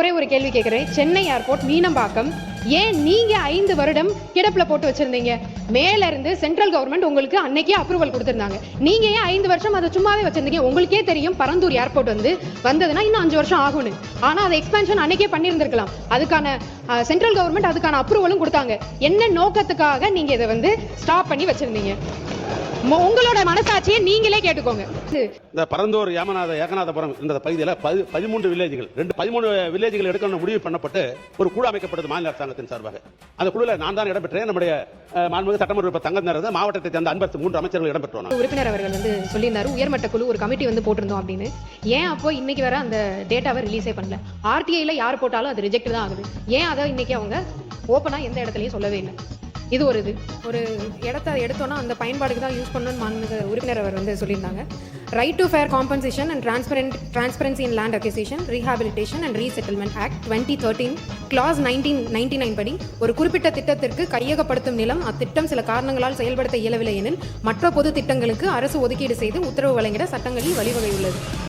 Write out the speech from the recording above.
ஒரே ஒரு கேள்வி கேட்கிறேன். சென்னை ஏர்போர்ட் மீனம்பாக்கம் ஏன் நீங்க 5 வருடம் கிடப்புல போட்டு வச்சிருந்தீங்க? மேல இருந்து சென்ட்ரல் கவர்மெண்ட் உங்களுக்கு அன்னைக்கே அப்ரூவல் கொடுத்திருந்தாங்க. நீங்க ஏன் 5 வருஷம் அதை சும்மாவே வச்சிருந்தீங்க? உங்களுக்கே தெரியும் பரந்தூர் ஏர்போர்ட் வந்ததுன்னா இன்னும் 5 வருஷம் ஆகும்னு. ஆனா அதை எக்ஸ்பேன்ஷன் அன்னைக்கே பண்ணியிருந்திருக்கலாம். அதுக்கான சென்ட்ரல் கவர்மெண்ட் அதுக்கான அப்ரூவலும் கொடுத்தாங்க. என்ன நோக்கத்துக்காக நீங்க இதை ஸ்டாப் பண்ணி வச்சிருந்தீங்க? உங்களோட மனசாட்சியை நீங்களே கேட்டுக்கோங்க. இந்த பரந்தூர் ஏகநாதபுரம் இந்த பகுதியில் 13 வில்லேஜ்கள் 13 வில்லேஜ்கள் எடுக்கணும் முடிவு பண்ணப்பட்டு ஒரு குழு அமைக்கப்படுது மாநில அரசாங்கத்தின் சார்பாக. அந்த குழுவில் நான் தான் இடம்பெற்றேன். நம்முடைய மாண்புமிகு சட்டமன்ற உறுப்பினர் தங்கமணி மாவட்டத்தை சேர்ந்த 53 அமைச்சர்கள் இடம்பெற்றோம். உறுப்பினர் அவர்கள் சொல்லியிருந்தாரு உயர்மட்ட குழு ஒரு கமிட்டி போட்டிருந்தோம் அப்படின்னு. ஏன் அப்போ இன்னைக்கு வர அந்த டேட்டாவை ரிலீஸே பண்ணல? ஆர்டிஐல யார் போட்டாலும் அது ரிஜெக்ட் தான் ஆகுது. ஏன் அதை இன்னைக்கு அவங்க ஓப்பனா எந்த இடத்துலயும் சொல்லவே இல்லை? இது ஒரு இடத்த எடுத்தோன்னா அந்த பயன்பாடுக்கு தான் யூஸ் பண்ணணும்னு உறுப்பினர் அவர் சொல்லியிருந்தாங்க. Right to fair compensation and transparency in land acquisition rehabilitation and resettlement act 2013 clause 1999 படி ஒரு குறிப்பிட்ட திட்டத்திற்கு கையகப்படுத்தும் நிலம் அத்திட்டம் சில காரணங்களால் செயல்படுத்த இயலவில்லை எனில் மற்ற பொது திட்டங்களுக்கு அரசு ஒதுக்கீடு செய்து உத்தரவு வழங்கிட சட்டங்களில் வழிவகை உள்ளது.